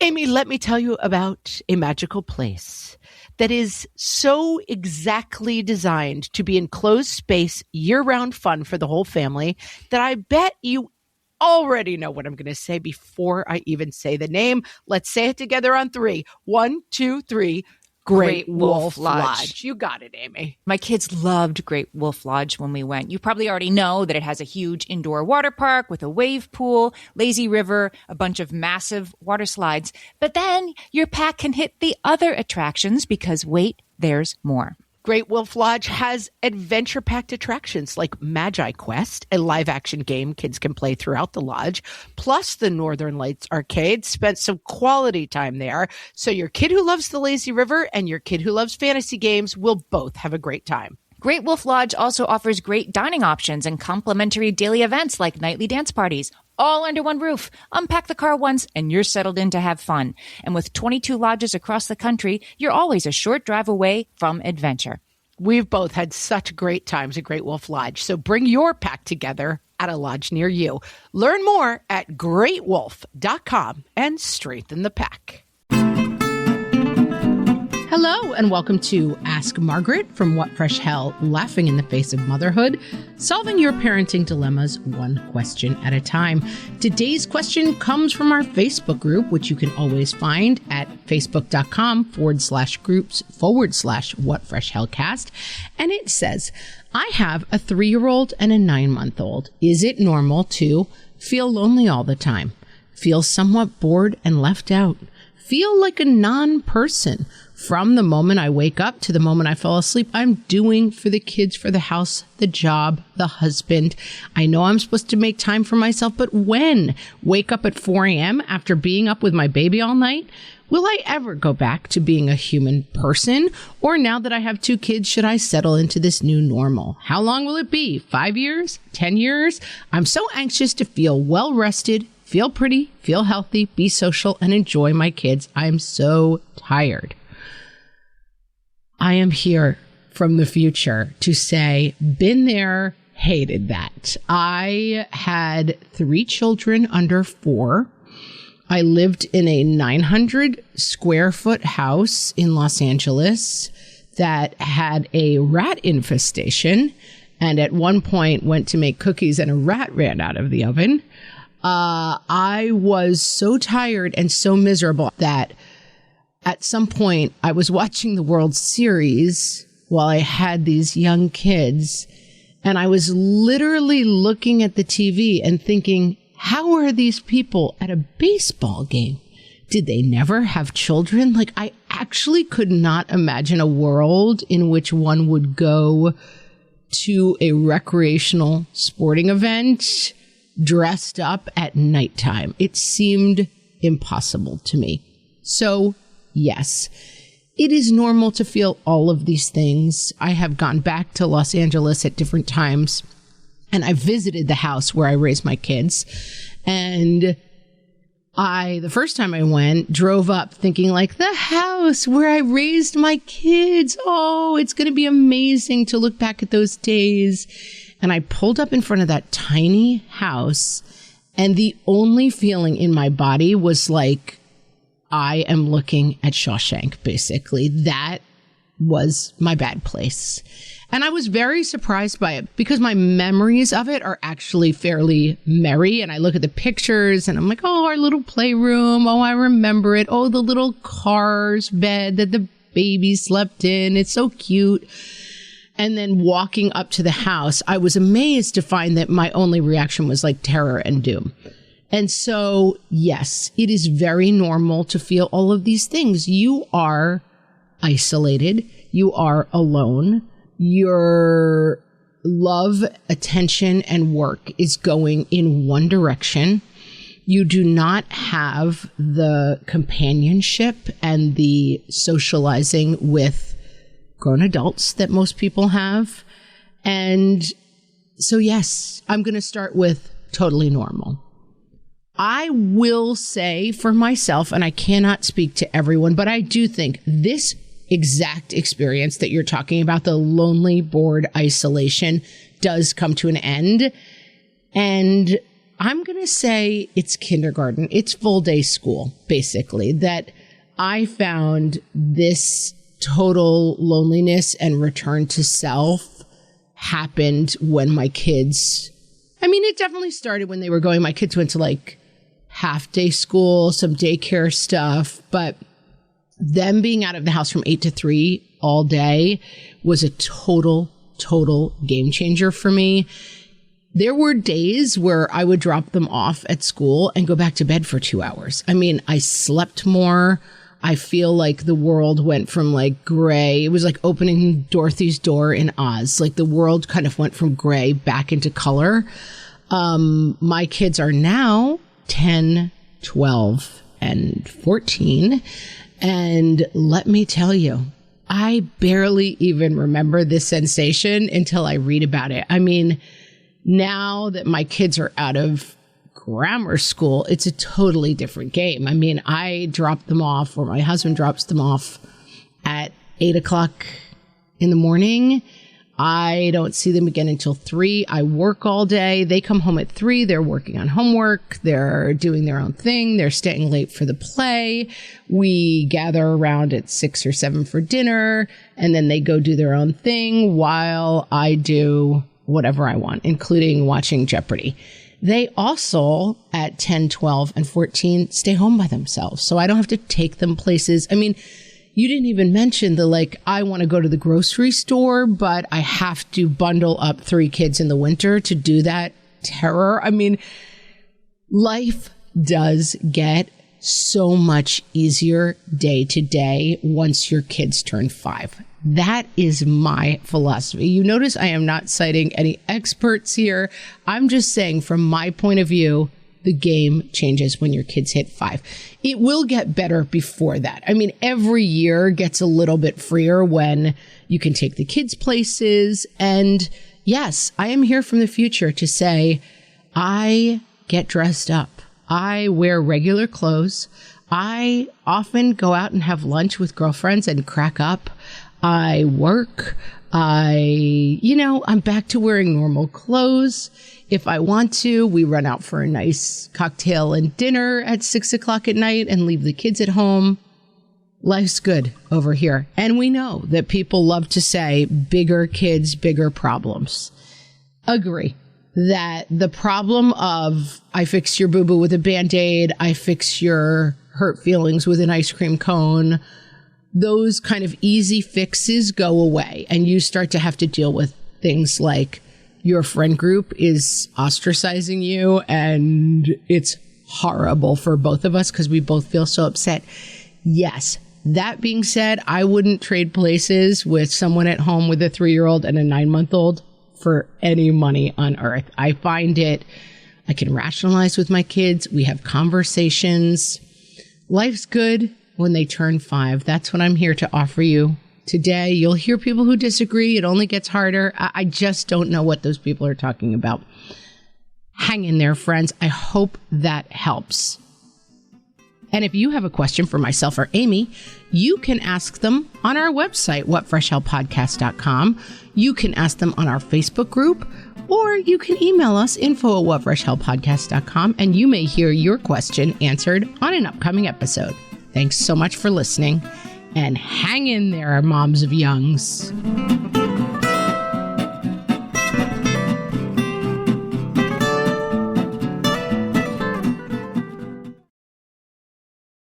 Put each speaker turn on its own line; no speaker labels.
Amy, let me tell you about a magical place that is so exactly designed to be enclosed space, year-round fun for the whole family that I bet you already know what I'm going to say before I even say the name. Let's say it together on 3. 1, 2, 3. Great Wolf Lodge. You got it, Amy.
My kids loved Great Wolf Lodge when we went. You probably already know that it has a huge indoor water park with a wave pool, lazy river, a bunch of massive water slides. But then your pack can hit the other attractions because, wait, there's more.
Great Wolf Lodge has adventure-packed attractions like Magi Quest, a live-action game kids can play throughout the lodge, plus the Northern Lights Arcade. Spent some quality time there, so your kid who loves the lazy river and your kid who loves fantasy games will both have a great time.
Great Wolf Lodge also offers great dining options and complimentary daily events like nightly dance parties, all under one roof. Unpack the car once and you're settled in to have fun. And with 22 lodges across the country, you're always a short drive away from adventure.
We've both had such great times at Great Wolf Lodge, so bring your pack together at a lodge near you. Learn more at greatwolf.com and strengthen the pack. Hello, and welcome to Ask Margaret from What Fresh Hell, laughing in the face of motherhood, solving your parenting dilemmas one question at a time. Today's question comes from our Facebook group, which you can always find at facebook.com/groups/What Fresh Hellcast. And it says, I have a 3-year-old and a 9-month-old. Is it normal to feel lonely all the time? Feel somewhat bored and left out? Feel like a non-person? From the moment I wake up to the moment I fall asleep, I'm doing for the kids, for the house, the job, the husband. I know I'm supposed to make time for myself, but when? Wake up at 4 a.m. after being up with my baby all night? Will I ever go back to being a human person? Or now that I have 2 kids, should I settle into this new normal? How long will it be? 5 years? 10 years? I'm so anxious to feel well rested, feel pretty, feel healthy, be social, and enjoy my kids. I'm so tired. I am here from the future to say, been there, hated that. I had 3 children under 4. I lived in a 900 square foot house in Los Angeles that had a rat infestation, and at one point went to make cookies and a rat ran out of the oven. I was so tired and so miserable that at some point, I was watching the World Series while I had these young kids, and I was literally looking at the TV and thinking, how are these people at a baseball game? Did they never have children? Like, I actually could not imagine a world in which one would go to a recreational sporting event dressed up at nighttime. It seemed impossible to me. So, yes, it is normal to feel all of these things. I have gone back to Los Angeles at different times, and I visited the house where I raised my kids. And the first time I went, drove up thinking like, the house where I raised my kids. Oh, it's going to be amazing to look back at those days. And I pulled up in front of that tiny house, and the only feeling in my body was like, I am looking at Shawshank, basically. That was my bad place. And I was very surprised by it because my memories of it are actually fairly merry. And I look at the pictures and I'm like, oh, our little playroom. Oh, I remember it. Oh, the little cars bed that the baby slept in. It's so cute. And then walking up to the house, I was amazed to find that my only reaction was like terror and doom. And so, yes, it is very normal to feel all of these things. You are isolated. You are alone. Your love, attention, and work is going in one direction. You do not have the companionship and the socializing with grown adults that most people have. And so, yes, I'm going to start with totally normal. I will say for myself, and I cannot speak to everyone, but I do think this exact experience that you're talking about, the lonely, bored isolation, does come to an end. And I'm going to say it's kindergarten. It's full day school, basically, that I found this total loneliness and return to self happened when my kids, it definitely started when they were my kids went to like half day school, some daycare stuff, but them being out of the house from 8 to 3 all day was a total game changer for me. There were days where I would drop them off at school and go back to bed for 2 hours. I slept more. I feel like the world went from like gray. It was like opening Dorothy's door in Oz. Like the world kind of went from gray back into color. My kids are now 10, 12, and 14. And let me tell you, I barely even remember this sensation until I read about it. Now that my kids are out of grammar school, it's a totally different game. I drop them off, or my husband drops them off at 8 o'clock in the morning. I don't see them again until 3. I work all day. They come home at 3. They're working on homework. They're doing their own thing. They're staying late for the play. We gather around at 6 or 7 for dinner, and then they go do their own thing while I do whatever I want, including watching Jeopardy. They also, at 10, 12, and 14, stay home by themselves. So I don't have to take them places. You didn't even mention I want to go to the grocery store, but I have to bundle up 3 kids in the winter to do that terror. Life does get so much easier day to day once your kids turn 5. That is my philosophy. You notice I am not citing any experts here. I'm just saying from my point of view, the game changes when your kids hit 5. It will get better before that. Every year gets a little bit freer when you can take the kids places. And yes, I am here from the future to say, I get dressed up. I wear regular clothes. I often go out and have lunch with girlfriends and crack up. I work. I'm back to wearing normal clothes. If I want to, we run out for a nice cocktail and dinner at 6 o'clock at night and leave the kids at home. Life's good over here. And we know that people love to say bigger kids, bigger problems. Agree that the problem of I fix your boo-boo with a Band-Aid, I fix your hurt feelings with an ice cream cone, those kind of easy fixes go away, and you start to have to deal with things like your friend group is ostracizing you, and it's horrible for both of us because we both feel so upset. Yes, that being said, I wouldn't trade places with someone at home with a 3-year-old and a 9-month-old for any money on earth. I find I can rationalize with my kids. We have conversations. Life's good when they turn 5. That's what I'm here to offer you today. You'll hear people who disagree. It only gets harder. I just don't know what those people are talking about. Hang in there, friends. I hope that helps. And if you have a question for myself or Amy, you can ask them on our website, whatfreshhellpodcast.com. You can ask them on our Facebook group, or you can email us, info@whatfreshhellpodcast.com, and you may hear your question answered on an upcoming episode. Thanks so much for listening, and hang in there, moms of youngs.